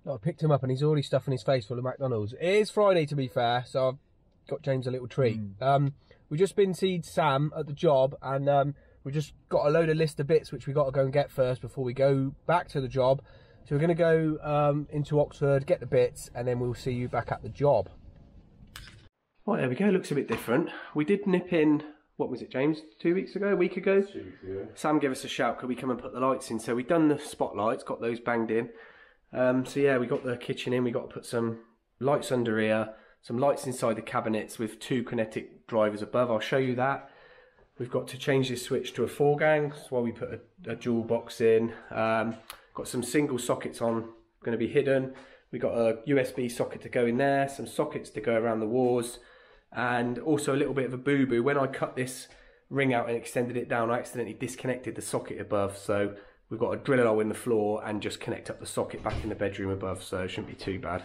I picked him up and he's already stuffing his face full of McDonald's. It is Friday, to be fair, so I've got James a little treat. We've just been seeing Sam at the job, and we've just got a load of list of bits which we got to go and get first before we go back to the job. So we're going to go into Oxford, get the bits, and then we'll see you back at the job. Right, there we go. Looks a bit different. We did nip in, what was it, James? 2 weeks ago? A week ago? 2 weeks ago. Sam gave us a shout, could we come and put the lights in? So we've done the spotlights, got those banged in. So yeah, we got the kitchen in, we got to put some lights under here, some lights inside the cabinets with 2 kinetic drivers above. I'll show you that. We've got to change this switch to a 4-gang, that's why we put a dual box in. Got some single sockets on, going to be hidden. We got a USB socket to go in there, some sockets to go around the walls, and also a little bit of a boo-boo. When I cut this ring out and extended it down, I accidentally disconnected the socket above, so we've got to drill a hole in the floor and just connect up the socket back in the bedroom above, so it shouldn't be too bad.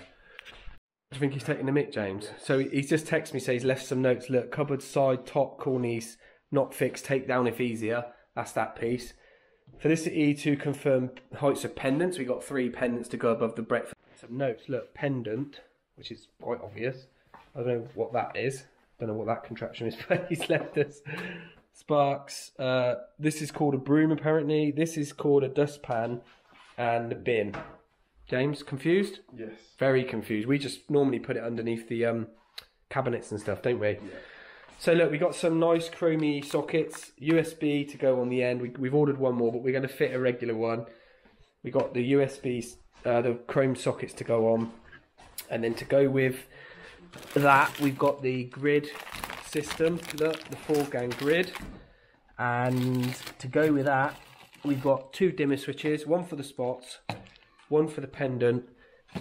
Do you think he's taking the mick, James? So he's just texted me, says he's left some notes. Look, cupboard side, top, cornice, not fixed, take down if easier. That's that piece. Felicity to confirm heights of pendants. We got 3 pendants to go above the breakfast. Some notes, look, pendant, which is quite obvious. I don't know what that is. Don't know what that contraption is, but he's left us. Sparks. This is called a broom apparently. This is called a dustpan and a bin. James, confused? Yes. Very confused. We just normally put it underneath the cabinets and stuff, don't we? Yeah. So look, we got some nice chromey sockets, USB to go on the end. We've ordered one more, but we're going to fit a regular one. We got the USBs, the chrome sockets to go on, and then to go with that, we've got the grid system. Look, the 4-gang grid, and to go with that, we've got 2 dimmer switches, one for the spots, one for the pendant,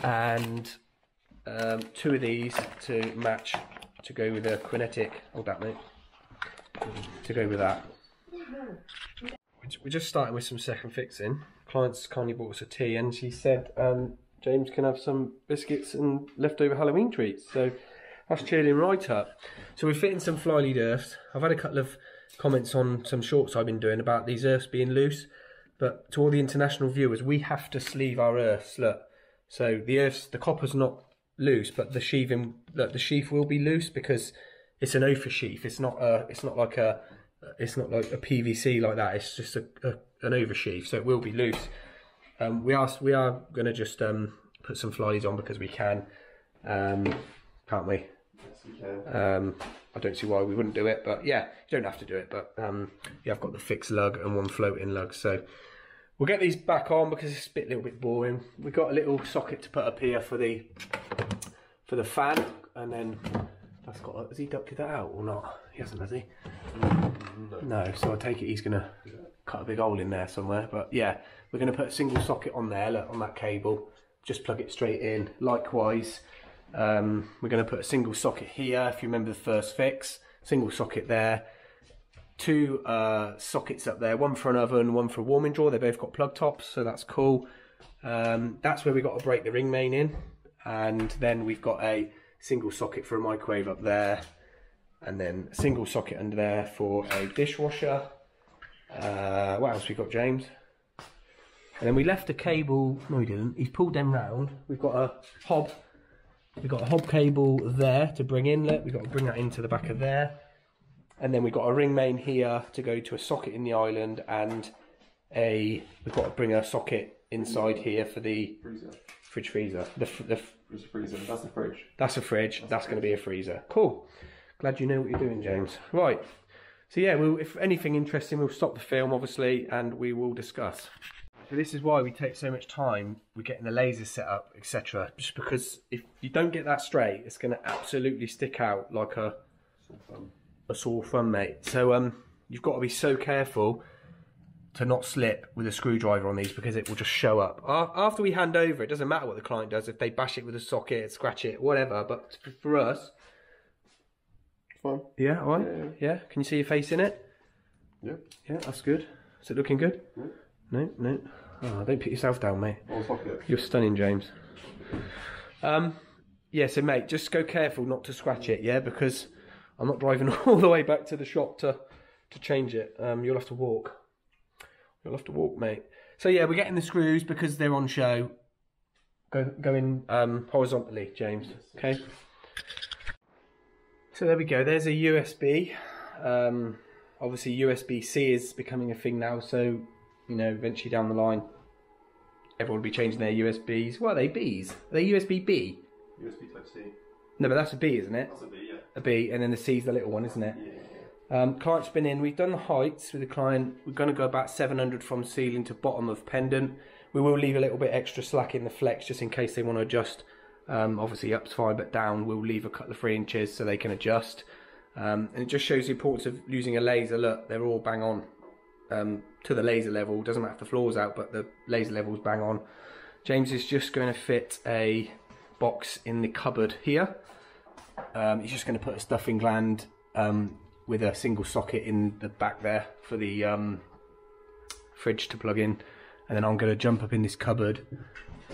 and 2 of these to match, to go with a kinetic. Hold that, mate. To go with that. We're just starting with some second fixing. Client's kindly bought us a tea, and she said James can have some biscuits and leftover Halloween treats. So that's cheered him right up. So we're fitting some fly lead earths. I've had a couple of comments on some shorts I've been doing about these earths being loose. But to all the international viewers, we have to sleeve our earths. Look, so the earths, the copper's not loose, but the sheathing, look, the sheath will be loose because it's an OFA sheath. It's not like a PVC like that. It's just an over sheath, so it will be loose. We are going to just put some fly leads on because we can, can't we? Yes, we can. I don't see why we wouldn't do it, but yeah, you don't have to do it. But yeah, I've got the fixed lug and 1 floating lug, so we'll get these back on because it's a little bit boring. We've got a little socket to put up here for the fan, and then that's got. Has he ducted that out or not? He hasn't, has he? No. So I take it he's gonna cut a big hole in there somewhere. But yeah, we're gonna put a single socket on there. Look, on that cable. Just plug it straight in. Likewise, we're gonna put a single socket here. If you remember the first fix, single socket there. 2 sockets up there, 1 for an oven, 1 for a warming drawer. They both got plug tops, so that's cool. That's where we got to break the ring main in, and then we've got a single socket for a microwave up there, and then a single socket under there for a dishwasher. What else we got, James? And then we left a cable. No, we didn't. He's pulled them round. We've got a hob. We've got a hob cable there to bring in. Look, we've got to bring that into the back of there. And then we've got a ring main here to go to a socket in the island, and we've got to bring a socket inside here for the fridge freezer. The freezer. That's a fridge. That's a fridge. That's going to be a freezer. Cool. Glad you know what you're doing, James. Right. So yeah, if anything interesting, we'll stop the film, obviously, and we will discuss. So this is why we take so much time with getting the lasers set up, etc. Just because if you don't get that straight, it's going to absolutely stick out like a sore thumb, mate. So you've got to be so careful to not slip with a screwdriver on these, because it will just show up. After we hand over, it doesn't matter what the client does, if they bash it with a socket, scratch it, whatever, but for us... Fine. Yeah, all right? Yeah. Can you see your face in it? Yeah. Yeah, that's good. Is it looking good? Yeah. No. Oh, don't put yourself down, mate. I'll fuck it. You're stunning, James. Yeah, so mate, just go careful not to scratch it, yeah, because I'm not driving all the way back to the shop to change it. You'll have to walk. You'll have to walk, mate. So yeah, we're getting the screws because they're on show. going horizontally, James. Okay. So there we go. There's a USB. Obviously, USB-C is becoming a thing now. So you know, eventually down the line, everyone will be changing their USBs. What are they? Bs? Are they USB-B? USB Type C. No, but that's a B, isn't it? That's a B, yeah. A B, and then the C's the little one, isn't it? Yeah. Client's been in. We've done the heights with the client. We're going to go about 700 from ceiling to bottom of pendant. We will leave a little bit extra slack in the flex just in case they want to adjust. Obviously up's fine, but down we'll leave a couple of 3 inches so they can adjust. And it just shows the importance of using a laser. Look, they're all bang on to the laser level. Doesn't matter if the floor's out, but the laser level's bang on. James is just going to fit a box in the cupboard here. He's just going to put a stuffing gland with a single socket in the back there for the fridge to plug in, and then I'm going to jump up in this cupboard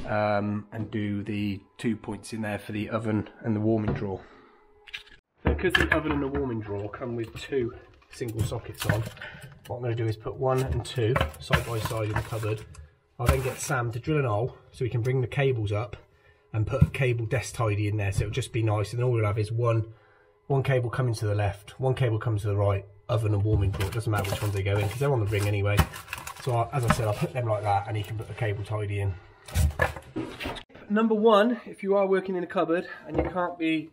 and do the 2 points in there for the oven and the warming drawer. So because the oven and the warming drawer come with 2 single sockets on, what I'm going to do is put 1 and 2 side by side in the cupboard. I'll then get Sam to drill an hole so we can bring the cables up and put a cable desk tidy in there, so it'll just be nice, and all we'll have is one cable coming to the left, 1 cable coming to the right, oven and warming drawer. It doesn't matter which ones they go in because they're on the ring anyway. So as I said, I'll put them like that and he can put the cable tidy in. Number 1, if you are working in a cupboard and you can't be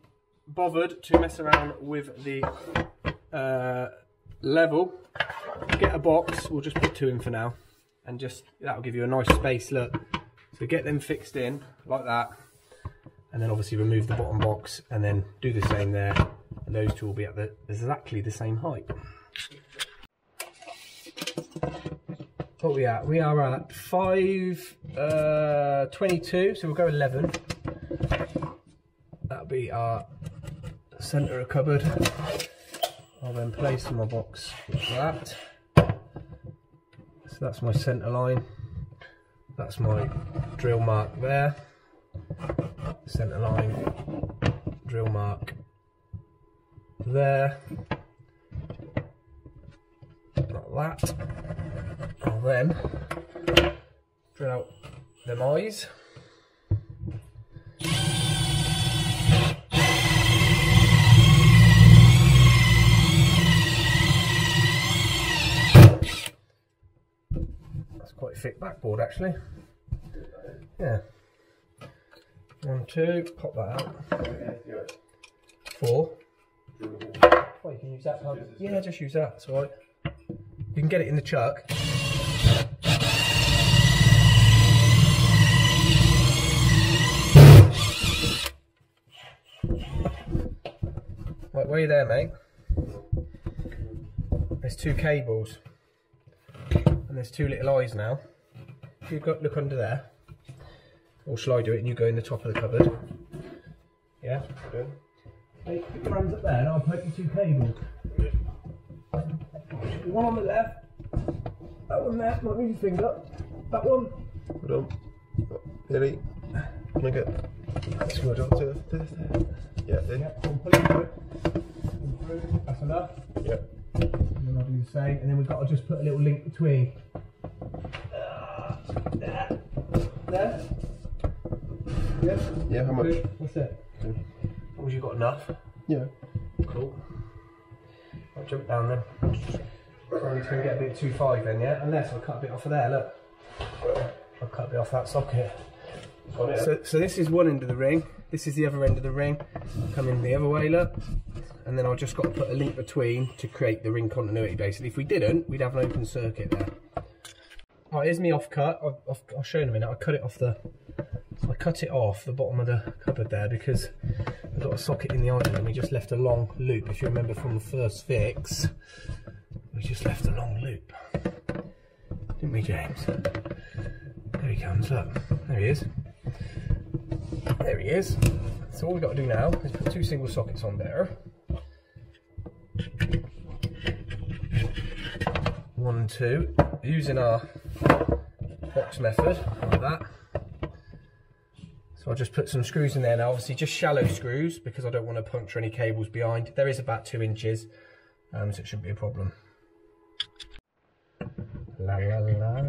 bothered to mess around with the level, get a box. We'll just put 2 in for now, and just that'll give you a nice space. Look, so get them fixed in like that, and then obviously remove the bottom box and then do the same there, and those 2 will be at exactly the same height. What are we at? We are at 5.22, so we'll go 11. That'll be our centre of cupboard. I'll then place my box like that. So that's my centre line. That's my drill mark there. Centre line, drill mark there. Like that. I'll then drill out them eyes. That's quite a thick backboard actually. Yeah. 1, 2, pop that out. 4. Well, you can use that. Yeah, just use that. It's alright. You can get it in the chuck. Right, where are you there, mate? There's 2 cables. And there's 2 little eyes now. If you look under there. Or shall I do it and you go in the top of the cupboard? Yeah? Good. Hey, put your hands up there and I'll put you 2 cables. One on the left, that one there, not move your finger, that one. Hold on. Nearly. Can I get? That's good. Yeah, then. Yeah, pull it through. That's enough. Yeah. And then I'll do the same, and then we've got to just put a little link between. There. There. Yeah? Yeah, how much? Good. That's it. Good. As long as you've got enough. Yeah. Cool. I'll jump down then. Sorry, it's going to get a bit too far then, yeah? Unless I cut a bit off of there, look. I'll cut a bit off that socket. So this is one end of the ring, this is the other end of the ring. Coming the other way, look. And then I've just got to put a link between to create the ring continuity, basically. If we didn't, we'd have an open circuit there. Right, here's me off cut. I'll show you in a minute. I cut it off the bottom of the cupboard there because I've got a socket in the iron and we just left a long loop. If you remember from the first fix, we just left a long loop, didn't we, James? There he comes, look. There he is. There he is. So all we've got to do now is put 2 single sockets on there. 1, 2, using our box method, like that. So I'll just put some screws in there now, obviously just shallow screws because I don't want to puncture any cables behind. There is about 2 inches, so it shouldn't be a problem. La la la.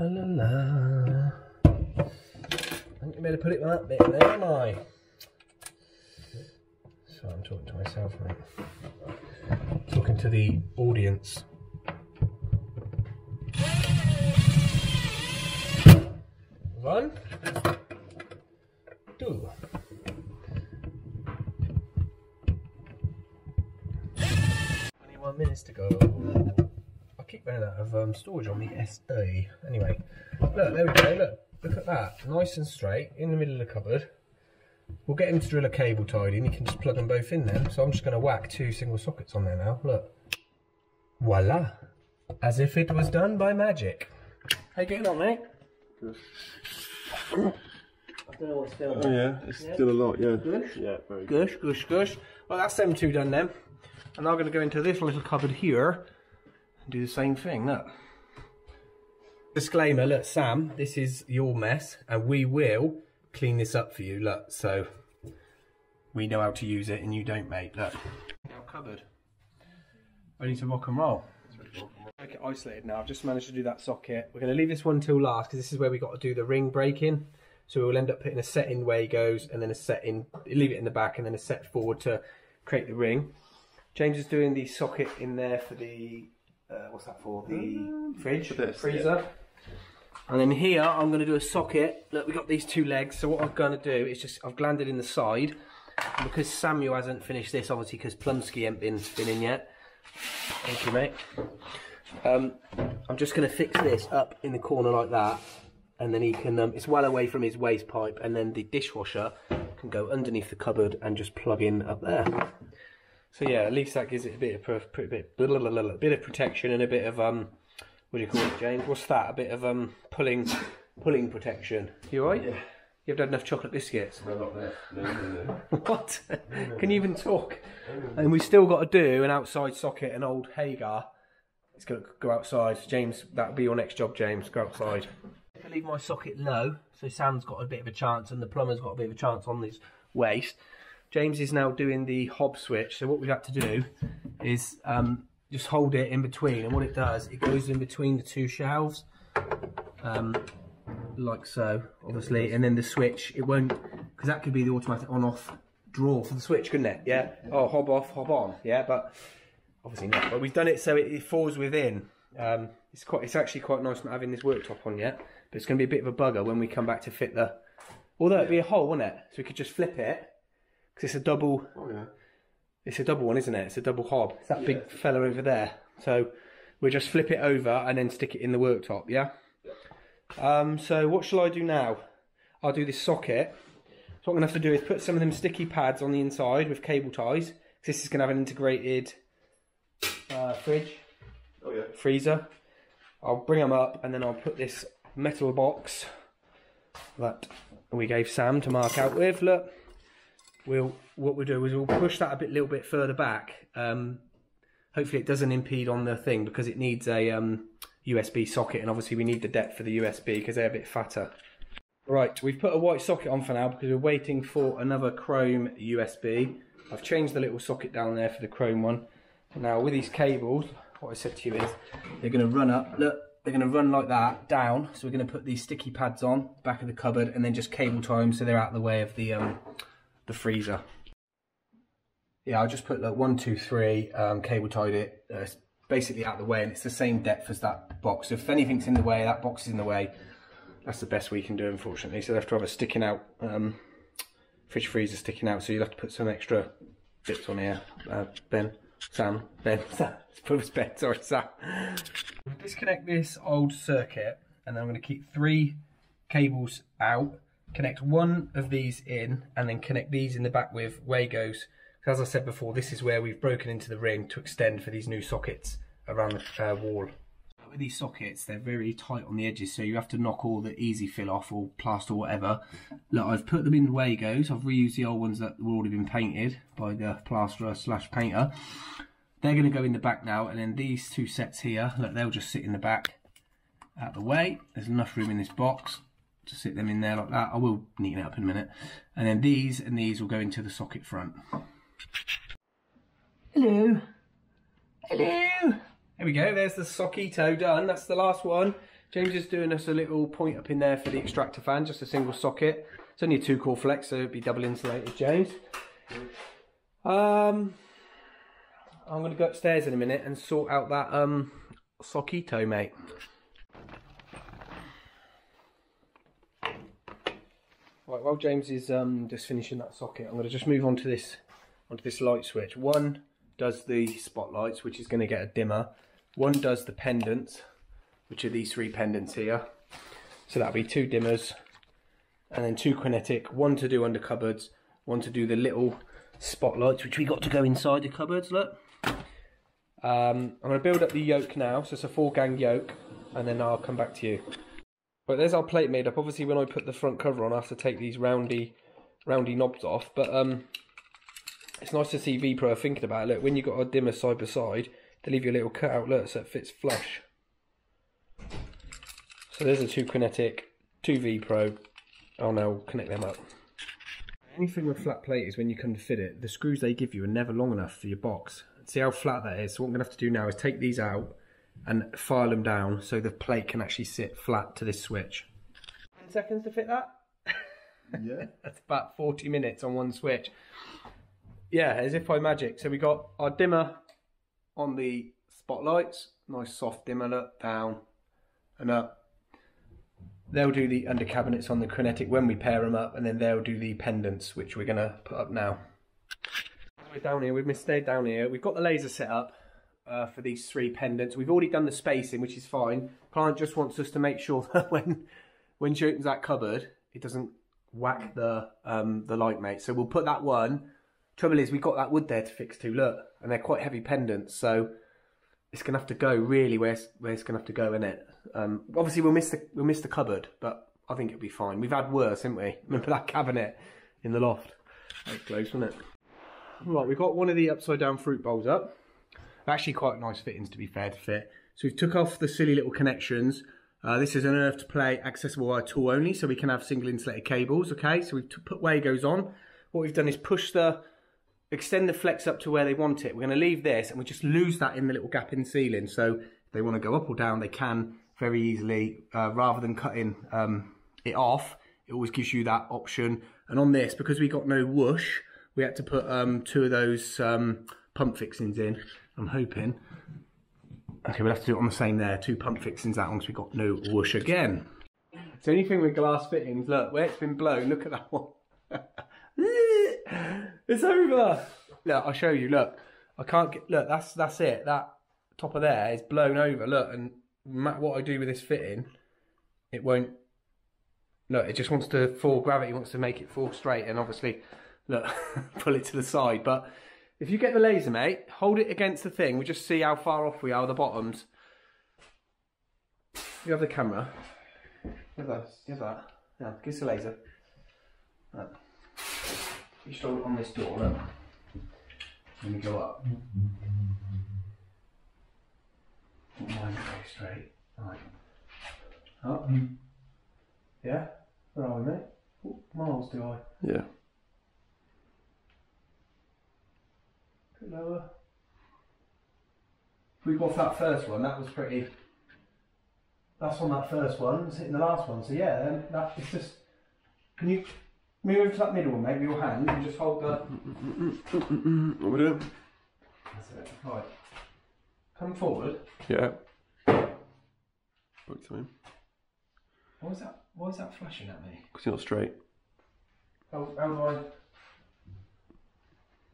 La la la. I think you better put it on that bit there, am I? So I'm talking to myself, mate. Talking to the audience. One, two. 21 minutes to go. I keep running out of storage on the SD. Anyway, look, there we go. Look at that. Nice and straight in the middle of the cupboard. We'll get him to drill a cable tied in. He can just plug them both in then. So I'm just going to whack 2 single sockets on there now. Look. Voila. As if it was done by magic. How you getting on, mate? Good. I don't know what's filming. Oh yeah, it's still a lot, yeah. Gush? Yeah, very good. Gush. Well, that's them 2 done then. And now I'm going to go into this little cupboard here and do the same thing, look. Disclaimer, look, Sam, this is your mess and we will clean this up for you, look. So, we know how to use it and you don't, mate, look. Our cupboard. Ready to rock and roll. Make it isolated now. I've just managed to do that socket. We're going to leave this one till last because this is where we got to do the ring breaking. So we'll end up putting a set in Wagos and then a set in, leave it in the back and then a set forward to create the ring. James is doing the socket in there for the, what's that for? The fridge, freezer. Yeah. And then here I'm going to do a socket. Look, we've got these 2 legs. So what I'm going to do is just, I've glanded in the side. And because Samuel hasn't finished this, obviously because Plumsky ain't been in yet. Thank you, mate. I'm just going to fix this up in the corner like that. And then he can, it's well away from his waste pipe. And then the dishwasher can go underneath the cupboard and just plug in up there. So yeah, at least that gives it a bit of protection and a bit of what do you call it, James? What's that? A bit of pulling protection. You alright? Yeah. You've had enough chocolate biscuits. No, not there. No. What? Can you even talk? And we've still got to do an outside socket. An old Hagar. It's going to go outside. James, that'll be your next job, James. Go outside. If I leave my socket low, so Sam's got a bit of a chance and the plumber's got a bit of a chance on this waste. James is now doing the hob switch. So what we've had to do is just hold it in between. And what it does, it goes in between the 2 shelves. Like so, obviously. And then the switch, it won't, because that could be the automatic on-off drawer for the switch, couldn't it? Yeah? Oh, hob off, hob on. Yeah, but obviously not. But we've done it so it falls within. It's actually quite nice not having this worktop on yet. But it's going to be a bit of a bugger when we come back to fit the... Although it'd be a hole, wouldn't it? So we could just flip it. Because it's a double... Oh, yeah. It's a double one, isn't it? It's a double hob. It's that big fella over there. So we'll just flip it over and then stick it in the worktop, yeah? So what shall I do now? I'll do this socket. So what I'm going to have to do is put some of them sticky pads on the inside with cable ties. Because this is going to have an integrated fridge. Oh, yeah. Freezer. I'll bring them up and then I'll put this metal box that we gave Sam to mark out with. Look. What we'll do is we'll push that a little bit further back. Hopefully it doesn't impede on the thing because it needs a USB socket and obviously we need the depth for the USB because they're a bit fatter. Right, we've put a white socket on for now because we're waiting for another chrome USB. I've changed the little socket down there for the chrome one. Now with these cables, what I said to you is they're going to run up, look, they're going to run like that down. So we're going to put these sticky pads on the back of the cupboard and then just cable tie them so they're out of the way of the freezer. Yeah, I'll just put like 1, 2, 3 cable tied it. It's basically out of the way and it's the same depth as that box. So if anything's in the way, that box is in the way. That's the best we can do, unfortunately. So they'll have to have a sticking out fridge freezer sticking out. So you'll have to put some extra bits on here. Ben, Sam. Sorry, Sam. We'll disconnect this old circuit and then I'm going to keep 3 cables out. Connect one of these in and then connect these in the back with Wagos. As I said before, this is where we've broken into the ring to extend for these new sockets around the wall. With these sockets, they're very tight on the edges, so you have to knock all the easy fill off or plaster or whatever. Look, I've put them in Wagos. I've reused the old ones that were already been painted by the plasterer / painter. They're going to go in the back now, and then these 2 sets here, look, they'll just sit in the back out of the way. There's enough room in this box to sit them in there like that. I will neaten it up in a minute. And then these and these will go into the socket front. Hello. Hello. There we go, there's the sockito done. That's the last one. James is doing us a little point up in there for the extractor fan, just a single socket. It's only a 2-core flex, so it'll be double insulated, James. I'm going to go upstairs in a minute and sort out that sockito, mate. Right, while James is just finishing that socket, I'm going to just move on to this light switch. One does the spotlights, which is going to get a dimmer. One does the pendants, which are these 3 pendants here. So that'll be 2 dimmers, and then 2 kinetic. One to do under cupboards, one to do the little spotlights, which we got to go inside the cupboards. Look. I'm going to build up the yoke now, so it's a 4-gang yoke, and then I'll come back to you. But there's our plate made up. Obviously, when I put the front cover on, I have to take these roundy knobs off. But it's nice to see V-Pro thinking about it. Look, when you've got a dimmer side by side, they leave you a little cutout, look, so it fits flush. So there's a 2 kinetic, 2 V-Pro. I'll now connect them up. Anything with flat plate is when you come to fit it, the screws they give you are never long enough for your box. See how flat that is? So what I'm going to have to do now is take these out and file them down so the plate can actually sit flat to this switch. 10 seconds to fit that? Yeah. That's about 40 minutes on one switch. Yeah, as if by magic. So we got our dimmer on the spotlights. Nice soft dimmer, look, down and up. They'll do the under cabinets on the kinetic when we pair them up, and then they'll do the pendants, which we're going to put up now. We're down here, we've stayed down here. We've got the laser set up for these 3 pendants. We've already done the spacing, which is fine. Client just wants us to make sure that when she opens that cupboard, it doesn't whack the light mate. So we'll put that one. Trouble is, we've got that wood there to fix to, look, and they're quite heavy pendants, so it's gonna have to go really where it's gonna have to go, innit? Obviously we'll miss the cupboard, but I think it'll be fine. We've had worse, haven't we? Remember that cabinet in the loft? That was close, wasn't it? Right, we've got one of the upside down fruit bowls up. Actually quite nice fittings, to be fair, to fit. So we've took off the silly little connections. This is an earth to play accessible wire tool only, so we can have single insulated cables, okay? So we've put Wagos on. What we've done is extend the flex up to where they want it. We're going to leave this and we just lose that in the little gap in the ceiling. So if they want to go up or down, they can very easily, rather than cutting it off. It always gives you that option. And on this, because we got no whoosh, we had to put 2 of those pump fixings in. I'm hoping. Okay, we'll have to do it on the same there. 2 pump fixings out once we got no whoosh again. So anything with glass fittings, look, where it's been blown, look at that one. It's over. Look, I'll show you. Look, I can't get. Look, that's it. That top of there is blown over. Look, and no matter what I do with this fitting, it won't. Look, it just wants to fall. Gravity wants to make it fall straight, and obviously, look, pull it to the side. But if you get the laser, mate, hold it against the thing. We just see how far off we are. The bottoms. You have the camera. Give that. Yeah, give us the laser. Look. You just hold it on this door, look. And we go up. Don't mind it very straight. Right. Up. Yeah? Where are we, mate? What miles do I? Yeah. A bit lower. If we go off that first one, that was pretty. That's on that first one, it's hitting the last one. So yeah, then that it's just. Can you move over to that middle one, mate, with your hand and just hold the. What we doing? That's it. Right. Come forward. Yeah. Look to him. Why is that flashing at me? Because you're not straight. How do I.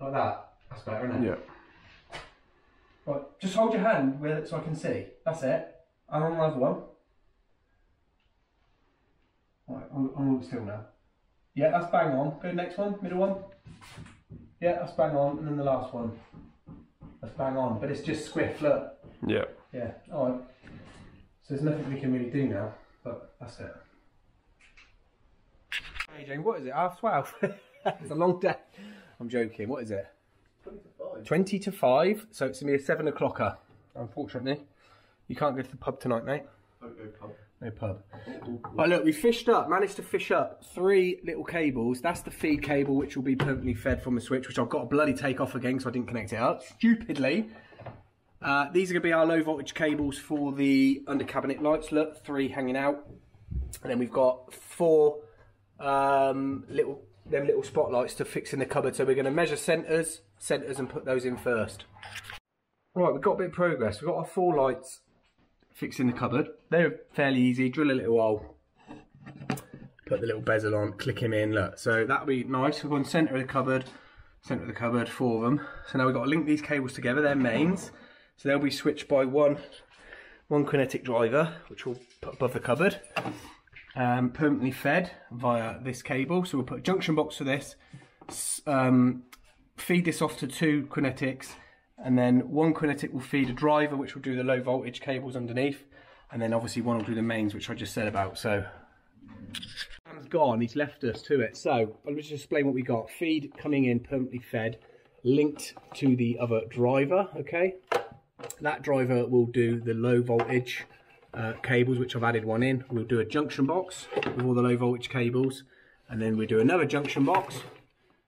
Like that? That's better, isn't it? Yeah. Right, just hold your hand with it so I can see. That's it. And on another one. Right, I'm all still now. Yeah, that's bang on. Go next one, middle one. Yeah, that's bang on. And then the last one. That's bang on. But it's just squiff, look. Yeah. Yeah, alright. So there's nothing we can really do now, but that's it. Hey Jane, what is it? 12:30? It's a long day. I'm joking, what is it? 20 to 5. 20 to 5, so it's going to be a 7 o'clocker, unfortunately. You can't go to the pub tonight, mate. No pub. No pub. Right, look, we fished up, managed to fish up 3 little cables. That's the feed cable, which will be permanently fed from the switch, which I've got to bloody take off again because I didn't connect it up, stupidly. These are going to be our low voltage cables for the under cabinet lights. Look, 3 hanging out, and then we've got 4 little spotlights to fix in the cupboard. So we're going to measure centres, and put those in first. Right, we've got a bit of progress. We've got our 4 lights fixed in the cupboard. They're fairly easy. Drill a little hole, put the little bezel on, click him in. Look, so that'll be nice. We've gone centre of the cupboard, 4 of them. So now we've got to link these cables together. They're mains. So they'll be switched by one kinetic driver, which we'll put above the cupboard, permanently fed via this cable. So we'll put a junction box for this, feed this off to 2 kinetics, and then 1 kinetic will feed a driver, which will do the low voltage cables underneath, and then obviously 1 will do the mains, which I just said about. So Sam's gone, he's left us to it. So I'll just explain what we got. Feed coming in, permanently fed, linked to the other driver, okay? That driver will do the low voltage cables, which I've added 1 in. We'll do a junction box with all the low voltage cables, and then we'll do another junction box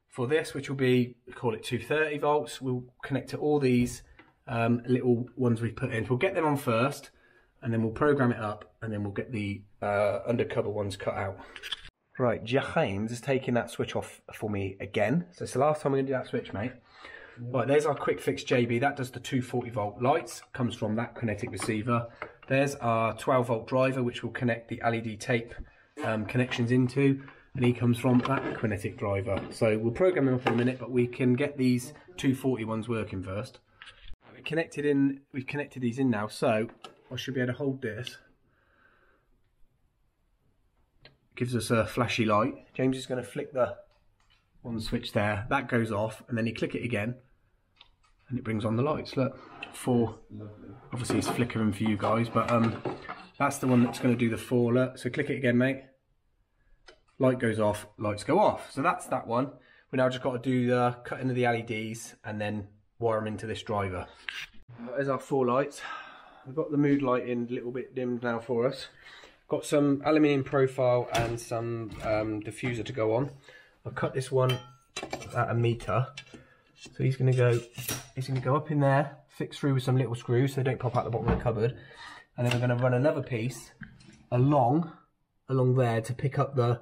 for this, which will be, we call it 230 volts. We'll connect to all these little ones we put in. We'll get them on first, and then we'll program it up, and then we'll get the undercover ones cut out. Right, James is taking that switch off for me again. So it's the last time we're going to do that switch, mate. Right, there's our quick fix JB. That does the 240 volt lights, comes from that kinetic receiver. There's our 12 volt driver, which will connect the LED tape connections into, and he comes from that kinetic driver. So we'll program them up in a minute, but we can get these 240 ones working first. We've connected these in now, so I should be able to hold this. Gives us a flashy light. James is going to flick the one switch there. That goes off, and then you click it again, and it brings on the lights. Look, 4. Obviously it's flickering for you guys, but that's the one that's going to do the 4. Look, so click it again, mate. Light goes off, lights go off. So that's that one. We now just got to do the cutting of the LEDs and then wire them into this driver. There's our 4 lights. We've got the mood lighting a little bit dimmed now for us. Got some aluminium profile and some diffuser to go on. I've cut this one at 1 metre. So he's gonna go up in there, fix through with some little screws so they don't pop out the bottom of the cupboard. And then we're gonna run another piece along there to pick up the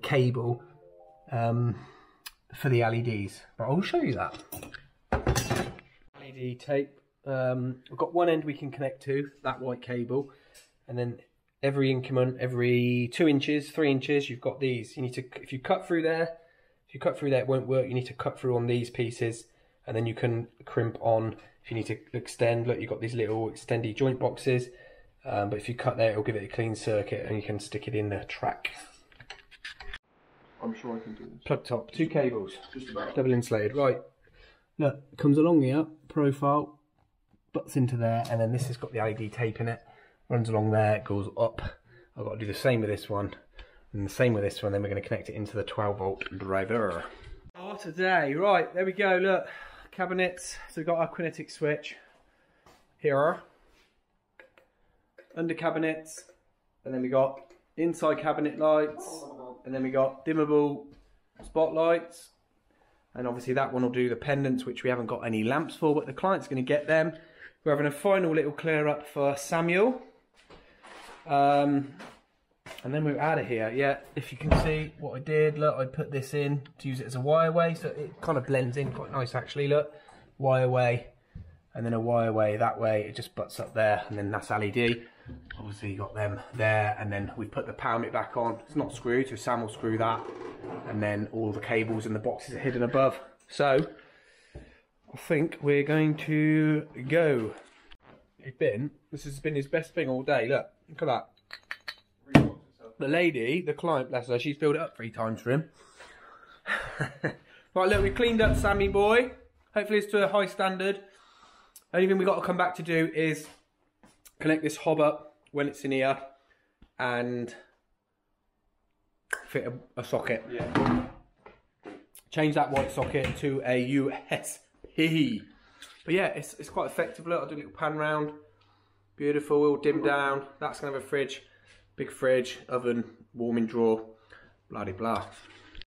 cable for the LEDs. But I'll show you that. LED tape. We've got one end we can connect to, that white cable, and then every increment, every 2 inches, 3 inches, you've got these. You need to, if you cut through there, it won't work. You need to cut through on these pieces, and then you can crimp on. If you need to extend, look, you've got these little extendy joint boxes. But if you cut there, it'll give it a clean circuit, and you can stick it in the track. I'm sure I can do this. Plug top, 2 cables, Just about. double insulated. Right, look, it comes along here, profile, butts into there, and then this has got the LED tape in it. Runs along there, it goes up. I've got to do the same with this one, and the same with this one. Then we're going to connect it into the 12 volt driver. Oh, today, right, there we go. Look, cabinets. So we've got our kinetic switch here, under cabinets, and then we got inside cabinet lights, and then we got dimmable spotlights, and obviously that one will do the pendants, which we haven't got any lamps for, but the client's going to get them. We're having a final little clear up for Samuel. And then we're out of here. Yeah, if you can see what I did, look, I put this in to use it as a wireway, so it kind of blends in quite nice actually. Look, wireway, and then a wireway that way, it just butts up there, and then that's LED. Obviously you got them there, and then we put the power mitt back on. It's not screwed, so Sam will screw that, and then all the cables and the boxes are hidden above. So I think we're going to go. This has been his best thing all day. Look at that. The lady, the client, bless her, she's filled it up 3 times for him. Right, look, we cleaned up Sammy boy. Hopefully it's to a high standard. Only thing we've got to come back to do is connect this hob up when it's in here and fit a socket. Yeah. Change that white socket to a USB. But yeah, it's quite effective. Look, I'll do a little pan round. Beautiful, we'll dim down. That's going to have a fridge, big fridge, oven, warming drawer, blah de blah.